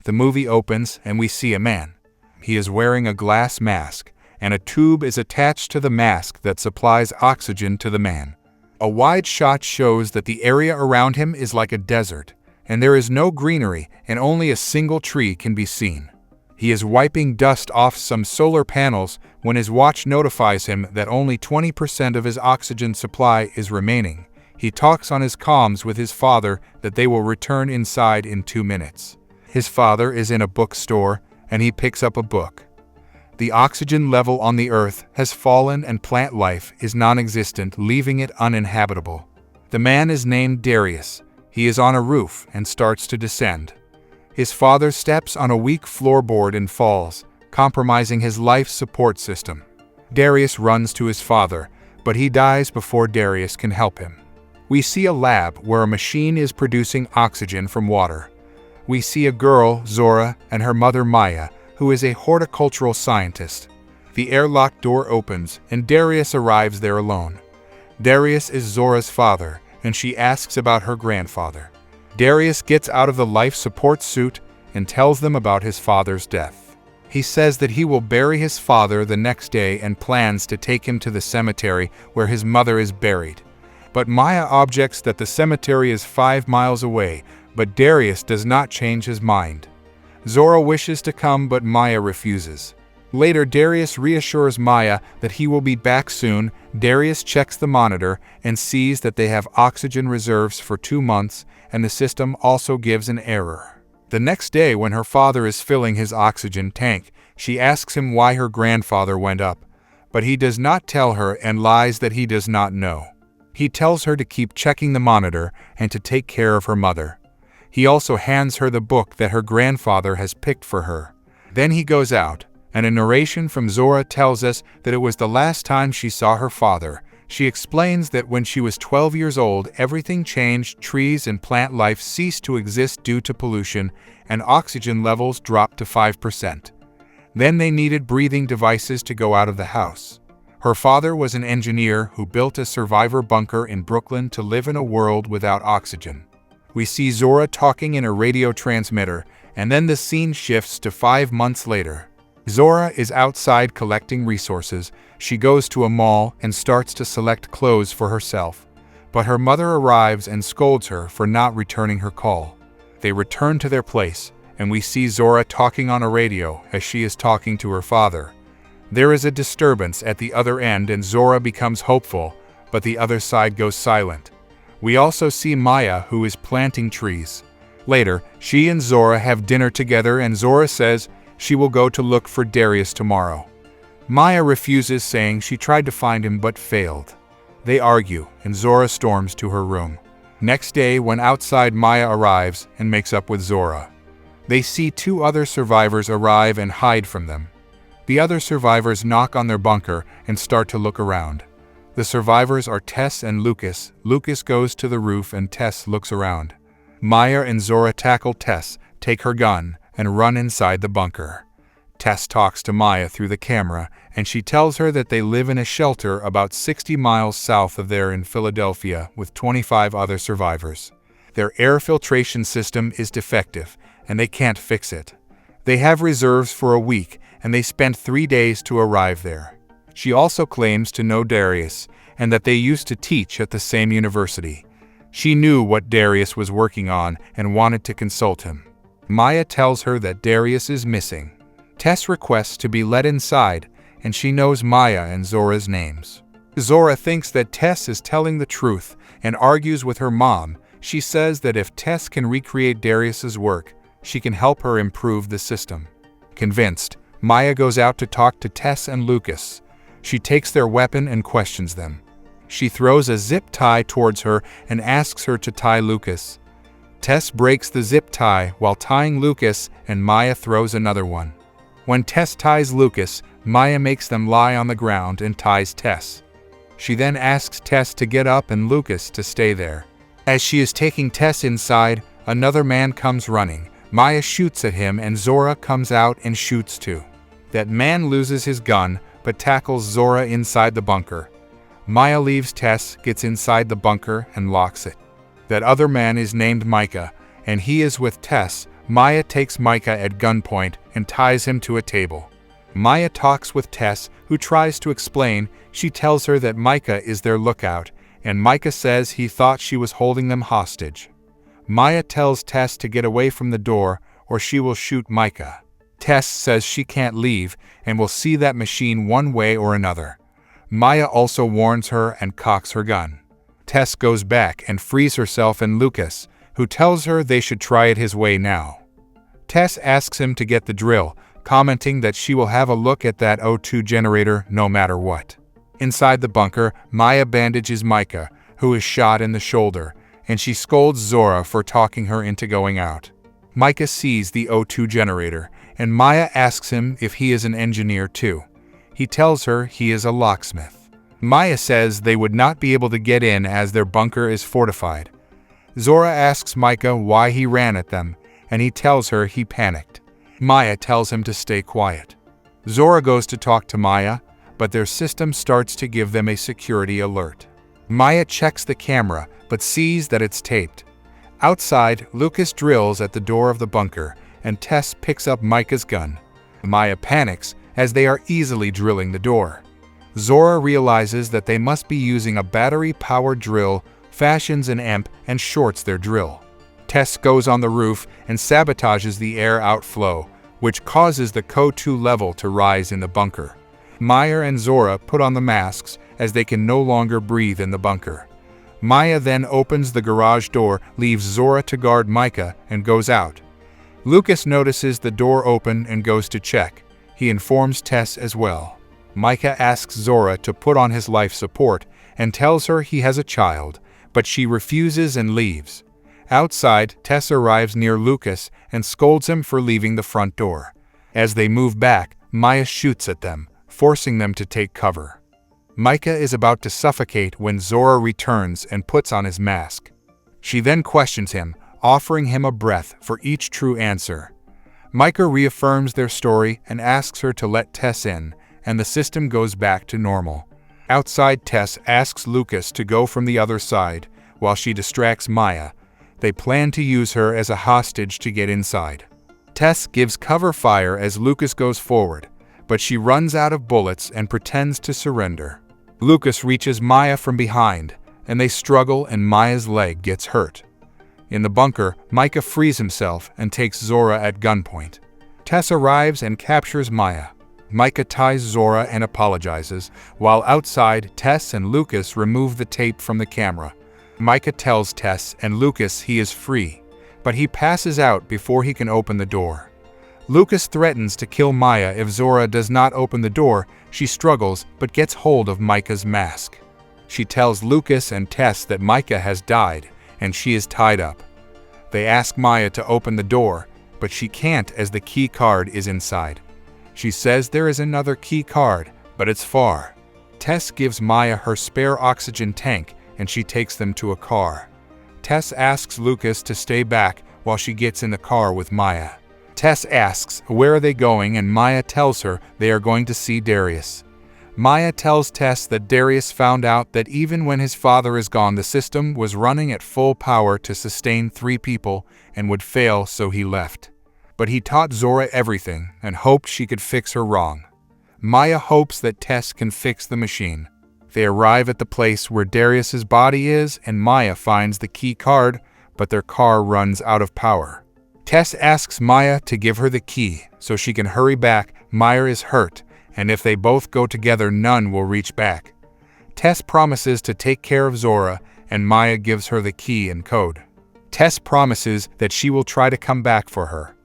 The movie opens and we see a man. He is wearing a glass mask, and a tube is attached to the mask that supplies oxygen to the man. A wide shot shows that the area around him is like a desert, and there is no greenery and only a single tree can be seen. He is wiping dust off some solar panels when his watch notifies him that only 20% of his oxygen supply is remaining. He talks on his comms with his father that they will return inside in 2 minutes. His father is in a bookstore, and he picks up a book. The oxygen level on the Earth has fallen and plant life is non-existent, leaving it uninhabitable. The man is named Darius. He is on a roof and starts to descend. His father steps on a weak floorboard and falls, compromising his life support system. Darius runs to his father, but he dies before Darius can help him. We see a lab where a machine is producing oxygen from water. We see a girl, Zora, and her mother Maya, who is a horticultural scientist. The airlock door opens, and Darius arrives there alone. Darius is Zora's father, and she asks about her grandfather. Darius gets out of the life support suit and tells them about his father's death. He says that he will bury his father the next day and plans to take him to the cemetery where his mother is buried. But Maya objects that the cemetery is 5 miles away, but Darius does not change his mind. Zora wishes to come, but Maya refuses. Later, Darius reassures Maya that he will be back soon. Darius checks the monitor and sees that they have oxygen reserves for 2 months, and the system also gives an error. The next day, when her father is filling his oxygen tank, she asks him why her grandfather went up, but he does not tell her and lies that he does not know. He tells her to keep checking the monitor and to take care of her mother. He also hands her the book that her grandfather has picked for her. Then he goes out, and a narration from Zora tells us that it was the last time she saw her father. She explains that when she was 12 years old, everything changed. Trees and plant life ceased to exist due to pollution, and oxygen levels dropped to 5%. Then they needed breathing devices to go out of the house. Her father was an engineer who built a survivor bunker in Brooklyn to live in a world without oxygen. We see Zora talking in a radio transmitter, and then the scene shifts to 5 months later. Zora is outside collecting resources. She goes to a mall and starts to select clothes for herself. But her mother arrives and scolds her for not returning her call. They return to their place, and we see Zora talking on a radio as she is talking to her father. There is a disturbance at the other end and Zora becomes hopeful, but the other side goes silent. We also see Maya, who is planting trees. Later, she and Zora have dinner together and Zora says she will go to look for Darius tomorrow. Maya refuses, saying she tried to find him but failed. They argue, and Zora storms to her room. Next day, when outside, Maya arrives and makes up with Zora. They see 2 other survivors arrive and hide from them. The other survivors knock on their bunker and start to look around. The survivors are Tess and Lucas. Lucas goes to the roof and Tess looks around. Maya and Zora tackle Tess, take her gun, and run inside the bunker. Tess talks to Maya through the camera, and she tells her that they live in a shelter about 60 miles south of there in Philadelphia with 25 other survivors. Their air filtration system is defective, and they can't fix it. They have reserves for a week, and they spent 3 days to arrive there. She also claims to know Darius, and that they used to teach at the same university. She knew what Darius was working on and wanted to consult him. Maya tells her that Darius is missing. Tess requests to be let inside, and she knows Maya and Zora's names. Zora thinks that Tess is telling the truth and argues with her mom. She says that if Tess can recreate Darius's work, she can help her improve the system. Convinced, Maya goes out to talk to Tess and Lucas. She takes their weapon and questions them. She throws a zip tie towards her and asks her to tie Lucas. Tess breaks the zip tie while tying Lucas, and Maya throws another one. When Tess ties Lucas, Maya makes them lie on the ground and ties Tess. She then asks Tess to get up and Lucas to stay there. As she is taking Tess inside, another man comes running. Maya shoots at him and Zora comes out and shoots too. That man loses his gun, but tackles Zora inside the bunker. Maya leaves Tess, gets inside the bunker, and locks it. That other man is named Micah, and he is with Tess. Maya takes Micah at gunpoint and ties him to a table. Maya talks with Tess, who tries to explain. She tells her that Micah is their lookout, and Micah says he thought she was holding them hostage. Maya tells Tess to get away from the door or she will shoot Micah. Tess says she can't leave and will see that machine one way or another. Maya also warns her and cocks her gun. Tess goes back and frees herself and Lucas, who tells her they should try it his way now. Tess asks him to get the drill, commenting that she will have a look at that O2 generator no matter what. Inside the bunker, Maya bandages Micah, who is shot in the shoulder, and she scolds Zora for talking her into going out. Micah sees the O2 generator, and Maya asks him if he is an engineer too. He tells her he is a locksmith. Maya says they would not be able to get in as their bunker is fortified. Zora asks Micah why he ran at them, and he tells her he panicked. Maya tells him to stay quiet. Zora goes to talk to Maya, but their system starts to give them a security alert. Maya checks the camera, but sees that it's taped. Outside, Lucas drills at the door of the bunker, and Tess picks up Micah's gun. Maya panics as they are easily drilling the door. Zora realizes that they must be using a battery-powered drill, fashions an amp, and shorts their drill. Tess goes on the roof and sabotages the air outflow, which causes the CO2 level to rise in the bunker. Maya and Zora put on the masks as they can no longer breathe in the bunker. Maya then opens the garage door, leaves Zora to guard Micah, and goes out. Lucas notices the door open and goes to check. He informs Tess as well. Micah asks Zora to put on his life support and tells her he has a child, but she refuses and leaves. Outside, Tess arrives near Lucas and scolds him for leaving the front door. As they move back, Maya shoots at them, forcing them to take cover. Micah is about to suffocate when Zora returns and puts on his mask. She then questions him, offering him a breath for each true answer. Micah reaffirms their story and asks her to let Tess in, and the system goes back to normal. Outside, Tess asks Lucas to go from the other side, while she distracts Maya. They plan to use her as a hostage to get inside. Tess gives cover fire as Lucas goes forward, but she runs out of bullets and pretends to surrender. Lucas reaches Maya from behind, and they struggle and Maya's leg gets hurt. In the bunker, Micah frees himself and takes Zora at gunpoint. Tess arrives and captures Maya. Micah ties Zora and apologizes, while outside, Tess and Lucas remove the tape from the camera. Micah tells Tess and Lucas he is free, but he passes out before he can open the door. Lucas threatens to kill Maya if Zora does not open the door. She struggles but gets hold of Micah's mask. She tells Lucas and Tess that Micah has died and she is tied up. They ask Maya to open the door, but she can't as the key card is inside. She says there is another key card, but it's far. Tess gives Maya her spare oxygen tank and she takes them to a car. Tess asks Lucas to stay back while she gets in the car with Maya. Tess asks where are they going and Maya tells her they are going to see Darius. Maya tells Tess that Darius found out that even when his father is gone, the system was running at full power to sustain 3 people and would fail, so he left. But he taught Zora everything and hoped she could fix her wrong. Maya hopes that Tess can fix the machine. They arrive at the place where Darius's body is and Maya finds the key card, but their car runs out of power. Tess asks Maya to give her the key so she can hurry back. Maya is hurt, and if they both go together, none will reach back. Tess promises to take care of Zora, and Maya gives her the key and code. Tess promises that she will try to come back for her.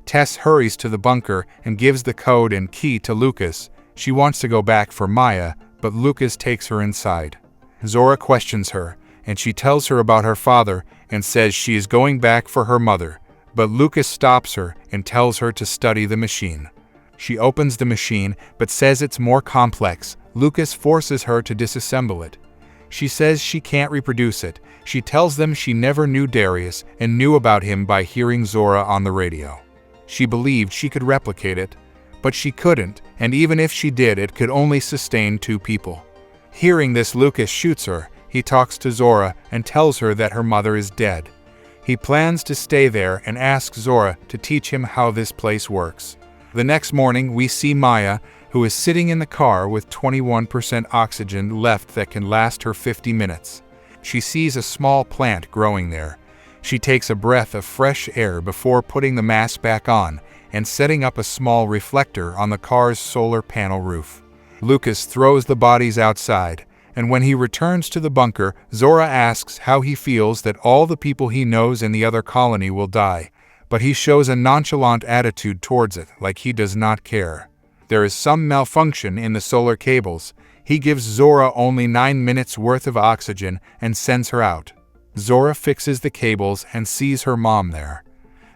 Tess hurries to the bunker and gives the code and key to Lucas. She wants to go back for Maya, but Lucas takes her inside. Zora questions her, and she tells her about her father and says she is going back for her mother. But Lucas stops her and tells her to study the machine. She opens the machine but says it's more complex. Lucas forces her to disassemble it. She says she can't reproduce it. She tells them she never knew Darius and knew about him by hearing Zora on the radio. She believed she could replicate it, but she couldn't, and even if she did, it could only sustain 2 people. Hearing this, Lucas shoots her. He talks to Zora and tells her that her mother is dead. He plans to stay there and asks Zora to teach him how this place works. The next morning, we see Maya, who is sitting in the car with 21% oxygen left that can last her 50 minutes. She sees a small plant growing there. She takes a breath of fresh air before putting the mask back on and setting up a small reflector on the car's solar panel roof. Lucas throws the bodies outside, and when he returns to the bunker, Zora asks how he feels that all the people he knows in the other colony will die, but he shows a nonchalant attitude towards it, like he does not care. There is some malfunction in the solar cables. He gives Zora only 9 minutes worth of oxygen and sends her out. Zora fixes the cables and sees her mom there.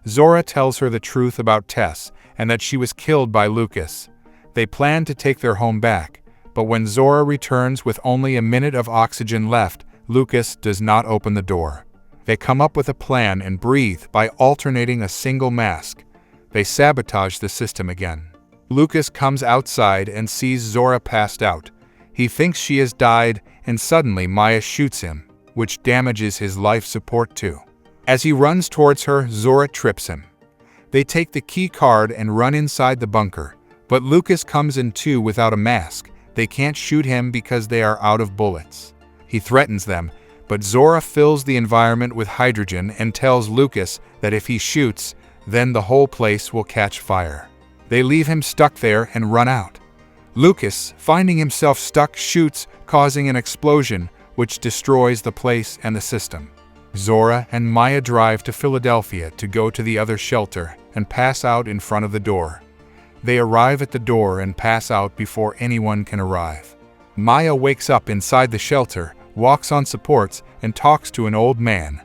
Zora tells her the truth about Tess and that she was killed by Lucas. They plan to take their home back, but when Zora returns with only a minute of oxygen left, Lucas does not open the door. They come up with a plan and breathe by alternating a single mask. They sabotage the system again. Lucas comes outside and sees Zora passed out. He thinks she has died, and suddenly Maya shoots him, which damages his life support too. As he runs towards her, Zora trips him. They take the key card and run inside the bunker, but Lucas comes in too without a mask. They can't shoot him because they are out of bullets. He threatens them, but Zora fills the environment with hydrogen and tells Lucas that if he shoots, then the whole place will catch fire. They leave him stuck there and run out. Lucas, finding himself stuck, shoots, causing an explosion, which destroys the place and the system. Zora and Maya drive to Philadelphia to go to the other shelter and pass out in front of the door. They arrive at the door and pass out before anyone can arrive. Maya wakes up inside the shelter, walks on supports, and talks to an old man.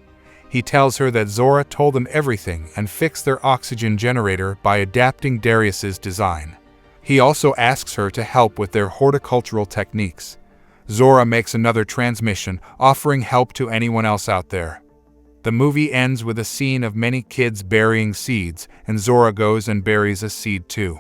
He tells her that Zora told them everything and fixed their oxygen generator by adapting Darius's design. He also asks her to help with their horticultural techniques. Zora makes another transmission, offering help to anyone else out there. The movie ends with a scene of many kids burying seeds, and Zora goes and buries a seed too.